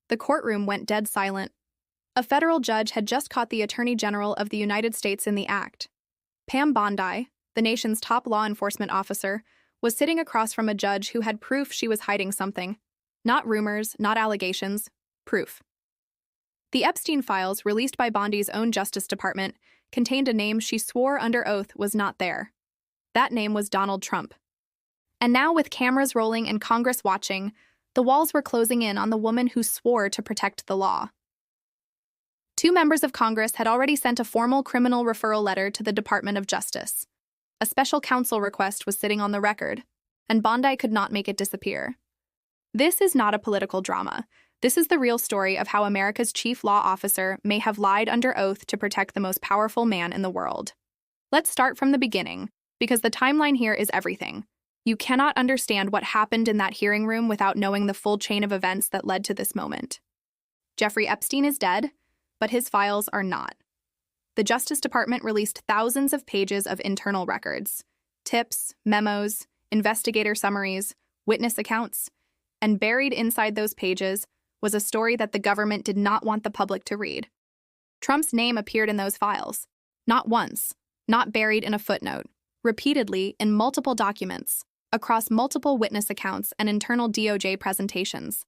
The courtroom went dead silent. A federal judge had just caught the Attorney General of the United States in the act. Pam Bondi, the nation's top law enforcement officer, was sitting across from a judge who had proof she was hiding something. Not rumors, not allegations, proof. The Epstein files, released by Bondi's own Justice Department, contained a name she swore under oath was not there. That name was Donald Trump. And now, with cameras rolling and Congress watching, the walls were closing in on the woman who swore to protect the law. 2 members of Congress had already sent a formal criminal referral letter to the Department of Justice. A special counsel request was sitting on the record, and Bondi could not make it disappear. This is not a political drama. This is the real story of how America's chief law officer may have lied under oath to protect the most powerful man in the world. Let's start from the beginning, because the timeline here is everything. You cannot understand what happened in that hearing room without knowing the full chain of events that led to this moment. Jeffrey Epstein is dead, but his files are not. The Justice Department released thousands of pages of internal records, tips, memos, investigator summaries, witness accounts, and buried inside those pages was a story that the government did not want the public to read. Trump's name appeared in those files, not once, not buried in a footnote, repeatedly in multiple documents, across multiple witness accounts and internal DOJ presentations.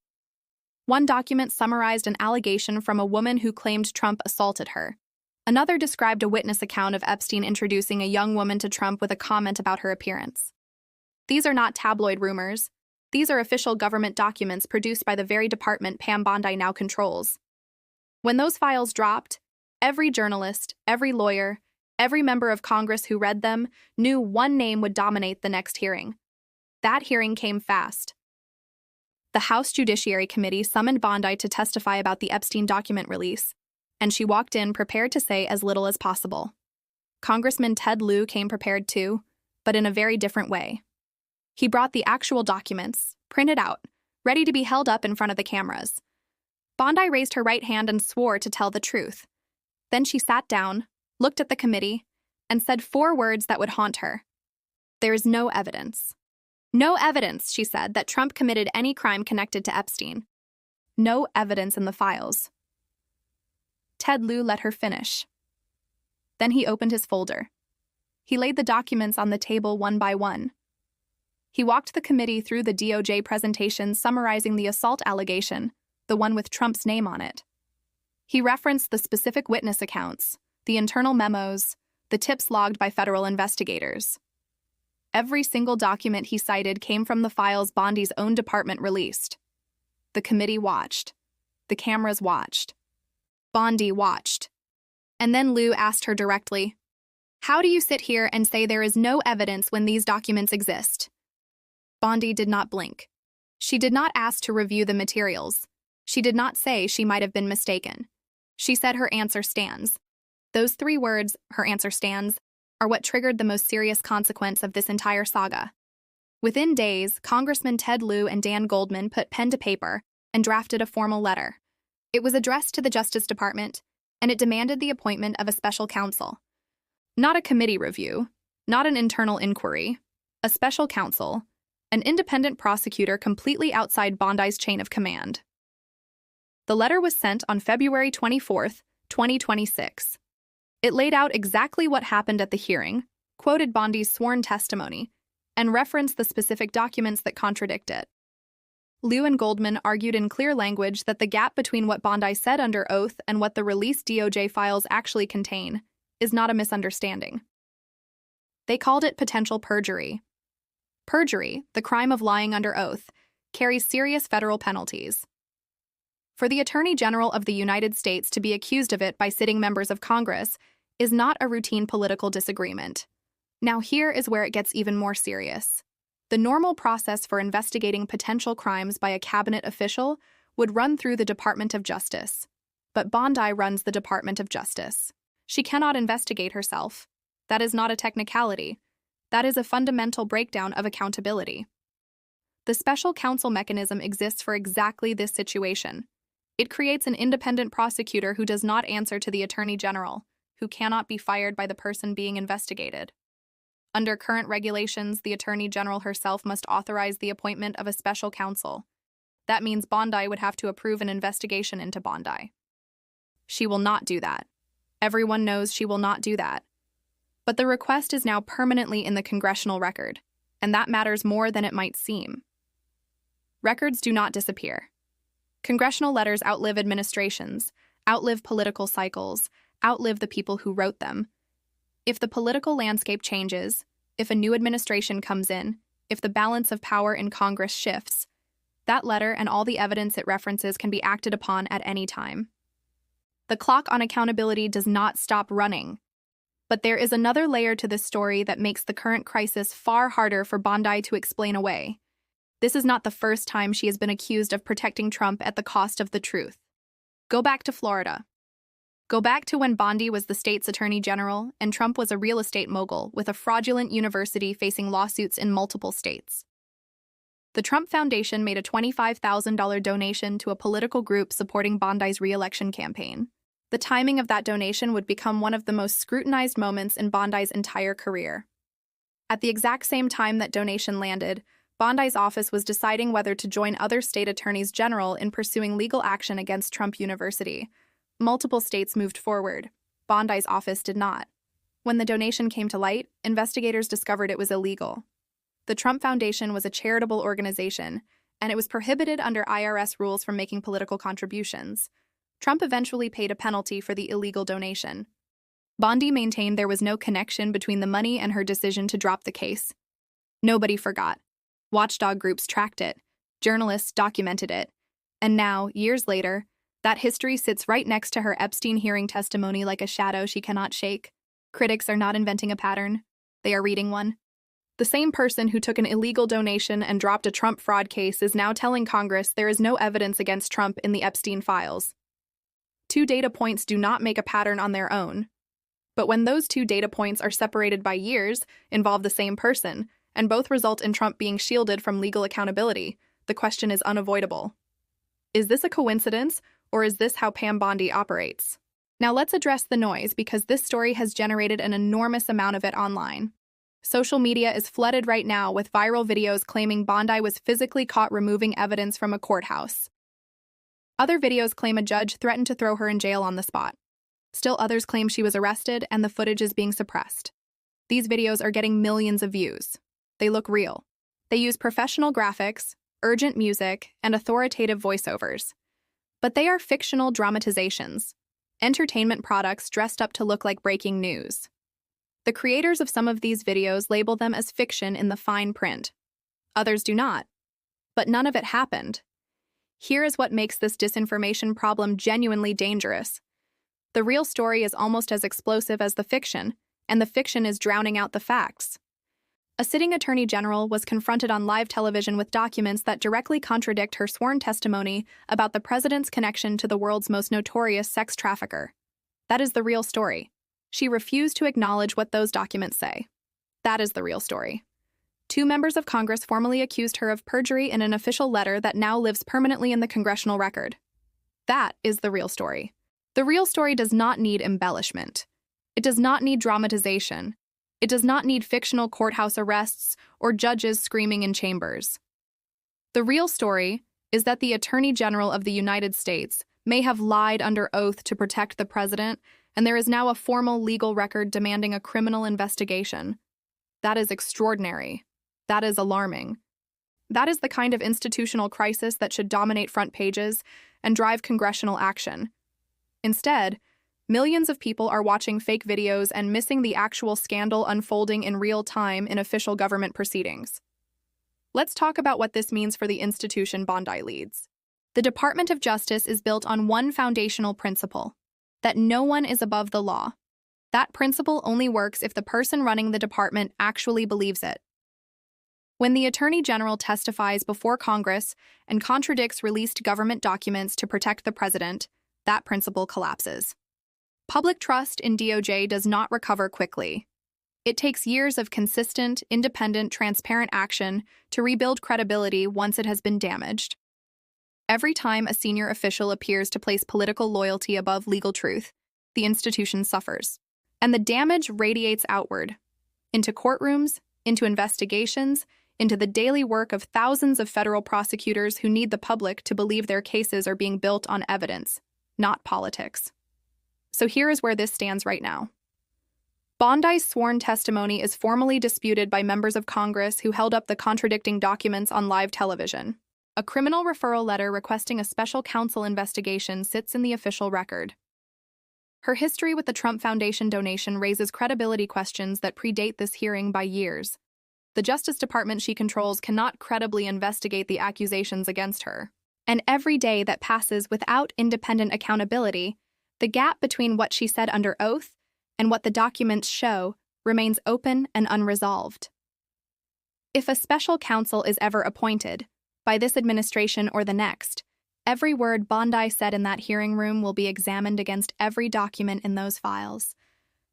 One document summarized an allegation from a woman who claimed Trump assaulted her. Another described a witness account of Epstein introducing a young woman to Trump with a comment about her appearance. These are not tabloid rumors. These are official government documents produced by the very department Pam Bondi now controls. When those files dropped, every journalist, every lawyer, every member of Congress who read them knew one name would dominate the next hearing. That hearing came fast. The House Judiciary Committee summoned Bondi to testify about the Epstein document release, and she walked in prepared to say as little as possible. Congressman Ted Lieu came prepared too, but in a very different way. He brought the actual documents, printed out, ready to be held up in front of the cameras. Bondi raised her right hand and swore to tell the truth. Then she sat down, looked at the committee, and said 4 words that would haunt her. "There is no evidence. No evidence," she said, "that Trump committed any crime connected to Epstein. No evidence in the files." Ted Lieu let her finish. Then he opened his folder. He laid the documents on the table one by one. He walked the committee through the DOJ presentation summarizing the assault allegation, the one with Trump's name on it. He referenced the specific witness accounts, the internal memos, the tips logged by federal investigators. Every single document he cited came from the files Bondi's own department released. The committee watched. The cameras watched. Bondi watched. And then Lieu asked her directly, "How do you sit here and say there is no evidence when these documents exist?" Bondi did not blink. She did not ask to review the materials. She did not say she might have been mistaken. She said her answer stands. Those 3 words, her answer stands, are what triggered the most serious consequence of this entire saga. Within days, Congressman Ted Lieu and Dan Goldman put pen to paper and drafted a formal letter. It was addressed to the Justice Department, and it demanded the appointment of a special counsel. Not a committee review, not an internal inquiry, a special counsel, an independent prosecutor completely outside Bondi's chain of command. The letter was sent on February 24, 2026. It laid out exactly what happened at the hearing, quoted Bondi's sworn testimony, and referenced the specific documents that contradict it. Lieu and Goldman argued in clear language that the gap between what Bondi said under oath and what the released DOJ files actually contain is not a misunderstanding. They called it potential perjury. Perjury, the crime of lying under oath, carries serious federal penalties. For the Attorney General of the United States to be accused of it by sitting members of Congress is not a routine political disagreement. Now here is where it gets even more serious. The normal process for investigating potential crimes by a cabinet official would run through the Department of Justice. But Bondi runs the Department of Justice. She cannot investigate herself. That is not a technicality. That is a fundamental breakdown of accountability. The special counsel mechanism exists for exactly this situation. It creates an independent prosecutor who does not answer to the Attorney General, who cannot be fired by the person being investigated. Under current regulations, the Attorney General herself must authorize the appointment of a special counsel. That means Bondi would have to approve an investigation into Bondi. She will not do that. Everyone knows she will not do that. But the request is now permanently in the congressional record, and that matters more than it might seem. Records do not disappear. Congressional letters outlive administrations, outlive political cycles, outlive the people who wrote them. If the political landscape changes, if a new administration comes in, if the balance of power in Congress shifts, that letter and all the evidence it references can be acted upon at any time. The clock on accountability does not stop running. But there is another layer to this story that makes the current crisis far harder for Bondi to explain away. This is not the first time she has been accused of protecting Trump at the cost of the truth. Go back to Florida. Go back to when Bondi was the state's attorney general and Trump was a real estate mogul with a fraudulent university facing lawsuits in multiple states. The Trump Foundation made a $25,000 donation to a political group supporting Bondi's re-election campaign. The timing of that donation would become one of the most scrutinized moments in Bondi's entire career. At the exact same time that donation landed, Bondi's office was deciding whether to join other state attorneys general in pursuing legal action against Trump University. Multiple states moved forward. Bondi's office did not. When the donation came to light, investigators discovered it was illegal. The Trump Foundation was a charitable organization, and it was prohibited under IRS rules from making political contributions. Trump eventually paid a penalty for the illegal donation. Bondi maintained there was no connection between the money and her decision to drop the case. Nobody forgot. Watchdog groups tracked it. Journalists documented it. And now, years later, that history sits right next to her Epstein hearing testimony like a shadow she cannot shake. Critics are not inventing a pattern. They are reading one. The same person who took an illegal donation and dropped a Trump fraud case is now telling Congress there is no evidence against Trump in the Epstein files. Two data points do not make a pattern on their own. But when those two data points are separated by years, involve the same person, and both result in Trump being shielded from legal accountability, the question is unavoidable. Is this a coincidence, or is this how Pam Bondi operates? Now let's address the noise because this story has generated an enormous amount of it online. Social media is flooded right now with viral videos claiming Bondi was physically caught removing evidence from a courthouse. Other videos claim a judge threatened to throw her in jail on the spot. Still others claim she was arrested and the footage is being suppressed. These videos are getting millions of views. They look real. They use professional graphics, urgent music, and authoritative voiceovers. But they are fictional dramatizations, entertainment products dressed up to look like breaking news. The creators of some of these videos label them as fiction in the fine print. Others do not. But none of it happened. Here is what makes this disinformation problem genuinely dangerous. The real story is almost as explosive as the fiction, and the fiction is drowning out the facts. A sitting attorney general was confronted on live television with documents that directly contradict her sworn testimony about the president's connection to the world's most notorious sex trafficker. That is the real story. She refused to acknowledge what those documents say. That is the real story. Two members of Congress formally accused her of perjury in an official letter that now lives permanently in the congressional record. That is the real story. The real story does not need embellishment. It does not need dramatization. It does not need fictional courthouse arrests or judges screaming in chambers. The real story is that the Attorney General of the United States may have lied under oath to protect the president, and there is now a formal legal record demanding a criminal investigation. That is extraordinary. That is alarming. That is the kind of institutional crisis that should dominate front pages and drive congressional action. Instead, millions of people are watching fake videos and missing the actual scandal unfolding in real time in official government proceedings. Let's talk about what this means for the institution Bondi leads. The Department of Justice is built on one foundational principle: that no one is above the law. That principle only works if the person running the department actually believes it. When the Attorney General testifies before Congress and contradicts released government documents to protect the president, that principle collapses. Public trust in DOJ does not recover quickly. It takes years of consistent, independent, transparent action to rebuild credibility once it has been damaged. Every time a senior official appears to place political loyalty above legal truth, the institution suffers. And the damage radiates outward, into courtrooms, into investigations, into the daily work of thousands of federal prosecutors who need the public to believe their cases are being built on evidence, not politics. So here is where this stands right now. Bondi's sworn testimony is formally disputed by members of Congress who held up the contradicting documents on live television. A criminal referral letter requesting a special counsel investigation sits in the official record. Her history with the Trump Foundation donation raises credibility questions that predate this hearing by years. The Justice Department she controls cannot credibly investigate the accusations against her. And every day that passes without independent accountability, the gap between what she said under oath and what the documents show remains open and unresolved. If a special counsel is ever appointed, by this administration or the next, every word Bondi said in that hearing room will be examined against every document in those files.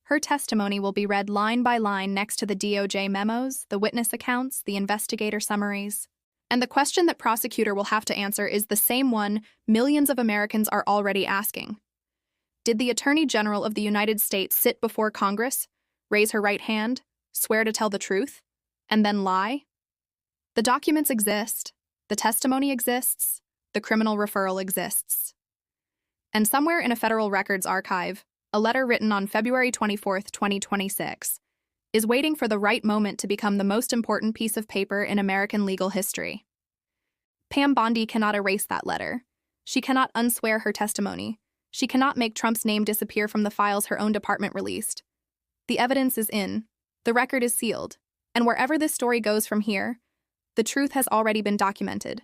Her testimony will be read line by line next to the DOJ memos, the witness accounts, the investigator summaries. And the question that prosecutor will have to answer is the same one millions of Americans are already asking. Did the Attorney General of the United States sit before Congress, raise her right hand, swear to tell the truth, and then lie? The documents exist, the testimony exists, the criminal referral exists. And somewhere in a federal records archive, a letter written on February 24, 2026, is waiting for the right moment to become the most important piece of paper in American legal history. Pam Bondi cannot erase that letter. She cannot unswear her testimony. She cannot make Trump's name disappear from the files her own department released. The evidence is in, the record is sealed, and wherever this story goes from here, the truth has already been documented.